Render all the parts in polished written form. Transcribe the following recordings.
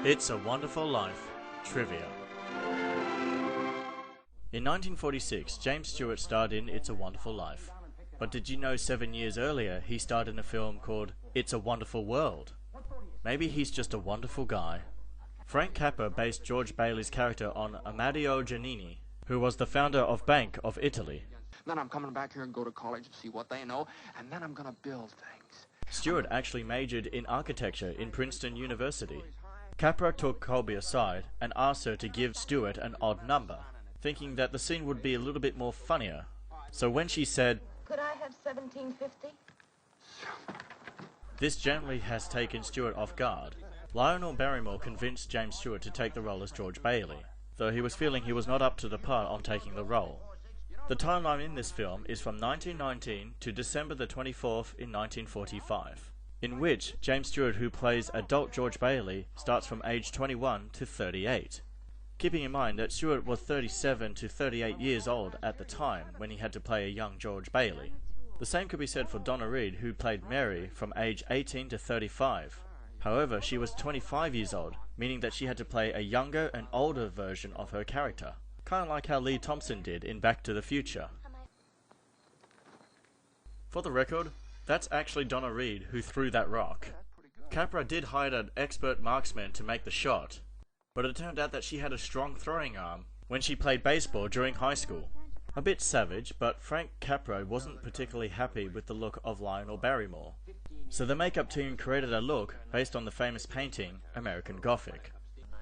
It's a Wonderful Life Trivia. In 1946, James Stewart starred in It's a Wonderful Life. But did you know 7 years earlier he starred in a film called It's a Wonderful World? Maybe he's just a wonderful guy. Frank Capra based George Bailey's character on Amadeo Giannini, who was the founder of Bank of Italy. Then I'm coming back here and go to college and see what they know, and then I'm gonna build things. Stewart actually majored in architecture in Princeton University. Capra took Colby aside and asked her to give Stewart an odd number, thinking that the scene would be a little bit more funnier. So when she said, "Could I have 1750? This generally has taken Stewart off guard. Lionel Barrymore convinced James Stewart to take the role as George Bailey, though he was feeling he was not up to the part on taking the role. The timeline in this film is from 1919 to December the 24th in 1945, in which James Stewart, who plays adult George Bailey, starts from age 21 to 38. Keeping in mind that Stewart was 37 to 38 years old at the time when he had to play a young George Bailey. The same could be said for Donna Reed, who played Mary from age 18 to 35. However, she was 25 years old, meaning that she had to play a younger and older version of her character. Kind of like how Lee Thompson did in Back to the Future. For the record, that's actually Donna Reed who threw that rock. Capra did hire an expert marksman to make the shot, but it turned out that she had a strong throwing arm when she played baseball during high school. A bit savage, but Frank Capra wasn't particularly happy with the look of Lionel Barrymore. So the makeup team created a look based on the famous painting, American Gothic.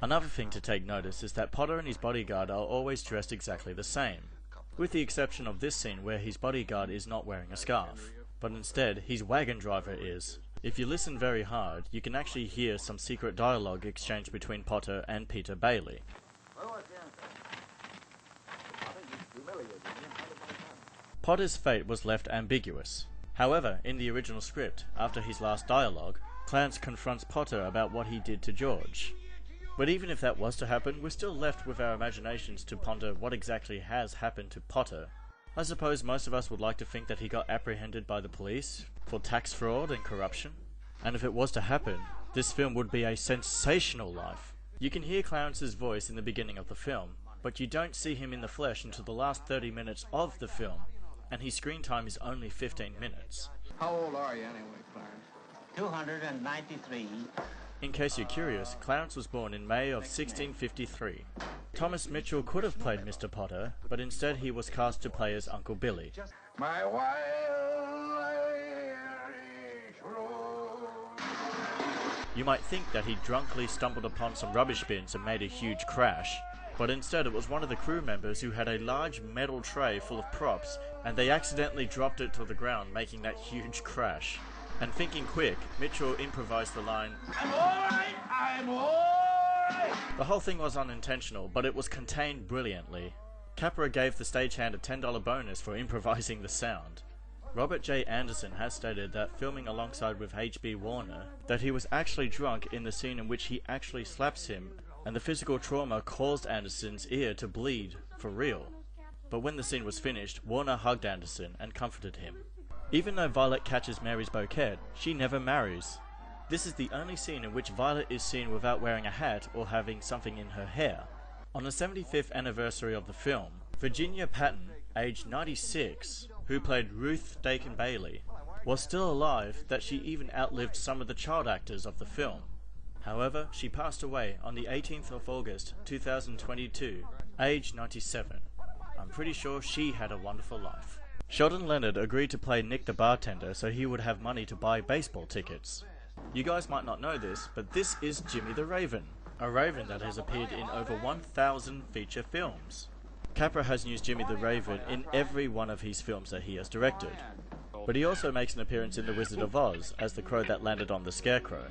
Another thing to take notice is that Potter and his bodyguard are always dressed exactly the same, with the exception of this scene where his bodyguard is not wearing a scarf, but instead his wagon driver is. If you listen very hard, you can actually hear some secret dialogue exchanged between Potter and Peter Bailey. Potter's fate was left ambiguous. However, in the original script, after his last dialogue, Clarence confronts Potter about what he did to George. But even if that was to happen, we're still left with our imaginations to ponder what exactly has happened to Potter. I suppose most of us would like to think that he got apprehended by the police for tax fraud and corruption. And if it was to happen, this film would be a sensational life. You can hear Clarence's voice in the beginning of the film, but you don't see him in the flesh until the last 30 minutes of the film, and his screen time is only 15 minutes. How old are you anyway, Clarence? 293. In case you're curious, Clarence was born in May of 1653. Thomas Mitchell could have played Mr. Potter, but instead he was cast to play as Uncle Billy. My wild Irish road. You might think that he drunkenly stumbled upon some rubbish bins and made a huge crash, but instead it was one of the crew members who had a large metal tray full of props, and they accidentally dropped it to the ground, making that huge crash. And thinking quick, Mitchell improvised the line, "I'm alright, I'm alright!" The whole thing was unintentional, but it was contained brilliantly. Capra gave the stagehand a $10 bonus for improvising the sound. Robert J. Anderson has stated that filming alongside with H.B. Warner, that he was actually drunk in the scene in which he actually slaps him, and the physical trauma caused Anderson's ear to bleed, for real. But when the scene was finished, Warner hugged Anderson and comforted him. Even though Violet catches Mary's bouquet, she never marries. This is the only scene in which Violet is seen without wearing a hat or having something in her hair. On the 75th anniversary of the film, Virginia Patton, aged 96, who played Ruth Dakin Bailey, was still alive that she even outlived some of the child actors of the film. However, she passed away on the 18th of August 2022, aged 97. I'm pretty sure she had a wonderful life. Sheldon Leonard agreed to play Nick the bartender so he would have money to buy baseball tickets. You guys might not know this, but this is Jimmy the Raven, a raven that has appeared in over 1,000 feature films. Capra has used Jimmy the Raven in every one of his films that he has directed, but he also makes an appearance in The Wizard of Oz as the crow that landed on the scarecrow.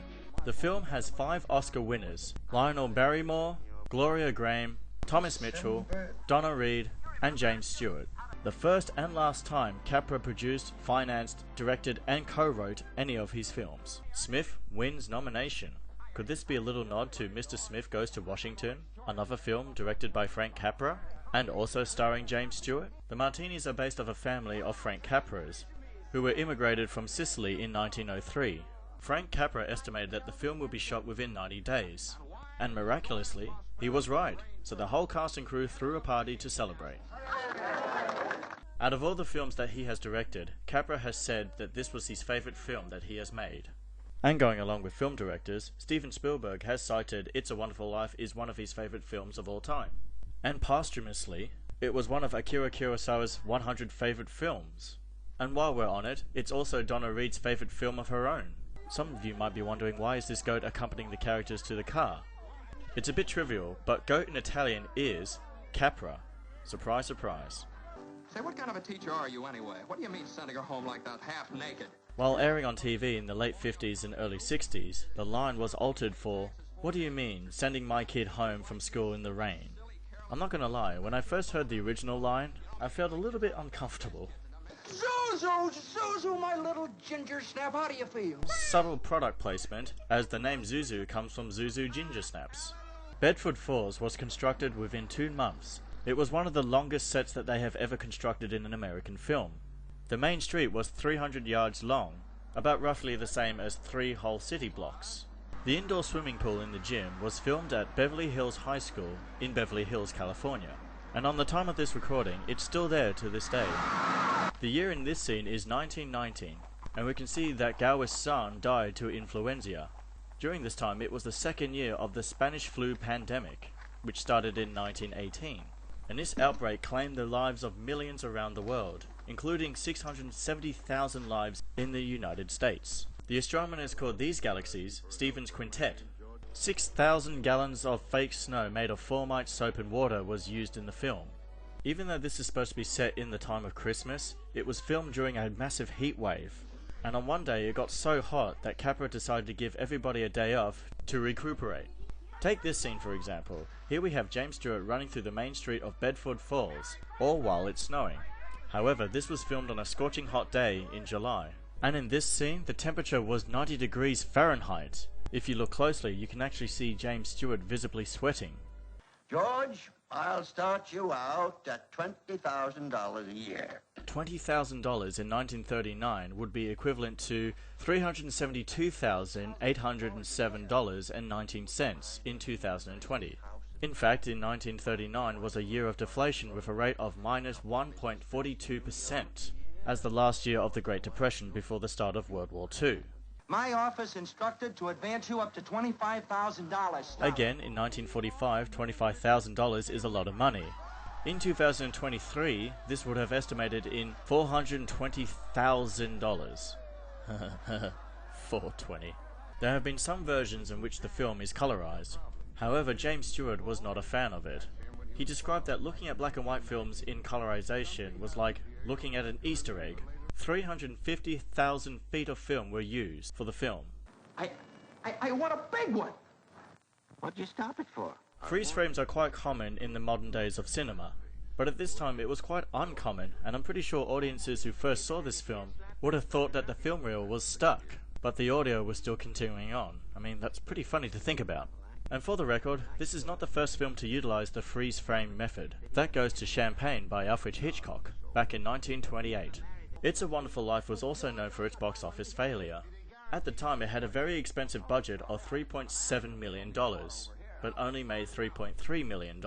The film has 5 Oscar winners: Lionel Barrymore, Gloria Grahame, Thomas Mitchell, Donna Reed, and James Stewart. The first and last time Capra produced, financed, directed, and co-wrote any of his films. Smith wins nomination. Could this be a little nod to Mr. Smith Goes to Washington, another film directed by Frank Capra, and also starring James Stewart? The Martinis are based off a family of Frank Capras, who were immigrated from Sicily in 1903. Frank Capra estimated that the film would be shot within 90 days. And miraculously, he was right, so the whole cast and crew threw a party to celebrate. Out of all the films that he has directed, Capra has said that this was his favourite film that he has made. And going along with film directors, Steven Spielberg has cited It's a Wonderful Life is one of his favourite films of all time. And posthumously, it was one of Akira Kurosawa's 100 favourite films. And while we're on it, it's also Donna Reed's favourite film of her own. Some of you might be wondering, why is this goat accompanying the characters to the car? It's a bit trivial, but goat in Italian is Capra. Surprise, surprise. Say, what kind of a teacher are you anyway? What do you mean sending her home like that, half naked? While airing on TV in the late 50s and early 60s, the line was altered for, "What do you mean, sending my kid home from school in the rain?" I'm not gonna lie, when I first heard the original line, I felt a little bit uncomfortable. Zuzu, my little ginger snap, how do you feel? Subtle product placement, as the name Zuzu comes from Zuzu Ginger Snaps. Bedford Falls was constructed within 2 months. It was one of the longest sets that they have ever constructed in an American film. The main street was 300 yards long, about roughly the same as 3 whole city blocks. The indoor swimming pool in the gym was filmed at Beverly Hills High School in Beverly Hills, California, and on the time of this recording, it's still there to this day. The year in this scene is 1919, and we can see that Gower's son died to influenza. During this time, it was the 2nd year of the Spanish flu pandemic, which started in 1918, and this outbreak claimed the lives of millions around the world, including 670,000 lives in the United States. The astronomers called these galaxies Stephan's Quintet. 6,000 gallons of fake snow made of formite, soap and water was used in the film. Even though this is supposed to be set in the time of Christmas, it was filmed during a massive heat wave. And on one day it got so hot that Capra decided to give everybody a day off to recuperate. Take this scene for example. Here we have James Stewart running through the main street of Bedford Falls, all while it's snowing. However, this was filmed on a scorching hot day in July. And in this scene, the temperature was 90 degrees Fahrenheit. If you look closely, you can actually see James Stewart visibly sweating. George, I'll start you out at $20,000 a year. $20,000 in 1939 would be equivalent to $372,807.19 in 2020. In fact, in 1939 was a year of deflation with a rate of minus 1.42%, as the last year of the Great Depression before the start of World War II. My office instructed to advance you up to $25,000. Again, in 1945, $25,000 is a lot of money. In 2023, this would have estimated in $420,000. 420. There have been some versions in which the film is colorized. However, James Stewart was not a fan of it. He described that looking at black and white films in colorization was like looking at an Easter egg. 350,000 feet of film were used for the film. I want a big one. What'd you stop it for? Freeze frames are quite common in the modern days of cinema, but at this time it was quite uncommon, and I'm pretty sure audiences who first saw this film would have thought that the film reel was stuck, but the audio was still continuing on. I mean, that's pretty funny to think about. And for the record, this is not the first film to utilize the freeze frame method. That goes to Champagne by Alfred Hitchcock, back in 1928. It's a Wonderful Life was also known for its box office failure. At the time it had a very expensive budget of $3.7 million, but only made $3.3 million.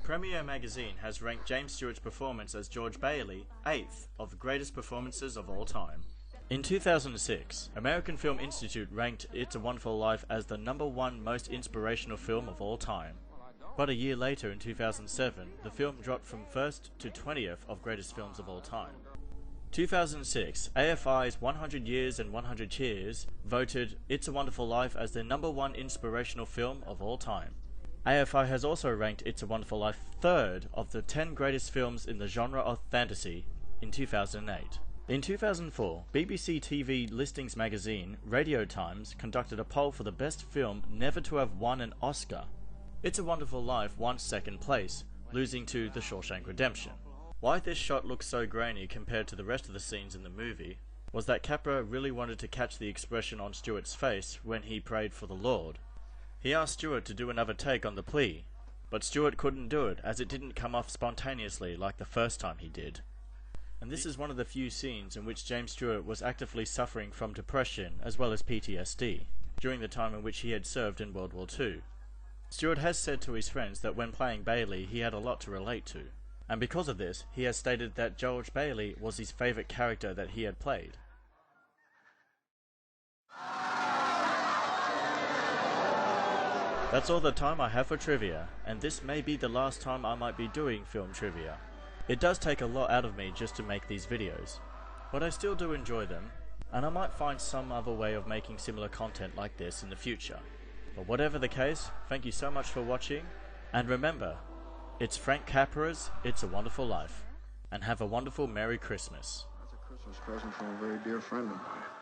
Premiere Magazine has ranked James Stewart's performance as George Bailey 8th of the greatest performances of all time. In 2006, American Film Institute ranked It's a Wonderful Life as the #1 most inspirational film of all time. But a year later, in 2007, the film dropped from 1st to 20th of greatest films of all time. 2006, AFI's 100 Years and 100 Cheers voted It's a Wonderful Life as the #1 inspirational film of all time. AFI has also ranked It's a Wonderful Life 3rd of the 10 greatest films in the genre of fantasy in 2008. In 2004, BBC TV listings magazine Radio Times conducted a poll for the best film never to have won an Oscar. It's a Wonderful Life won 2nd place, losing to The Shawshank Redemption. Why this shot looks so grainy compared to the rest of the scenes in the movie was that Capra really wanted to catch the expression on Stewart's face when he prayed for the Lord. He asked Stewart to do another take on the plea, but Stewart couldn't do it as it didn't come off spontaneously like the first time he did. and this is one of the few scenes in which James Stewart was actively suffering from depression as well as PTSD during the time in which he had served in World War II. Stewart has said to his friends that when playing Bailey he had a lot to relate to, and because of this he has stated that George Bailey was his favourite character that he had played. That's all the time I have for trivia, and this may be the last time I might be doing film trivia. It does take a lot out of me just to make these videos, but I still do enjoy them, and I might find some other way of making similar content like this in the future. But whatever the case, thank you so much for watching, and remember, it's Frank Capra's It's a Wonderful Life, and have a wonderful Merry Christmas. That's a Christmas present from a very dear friend of mine.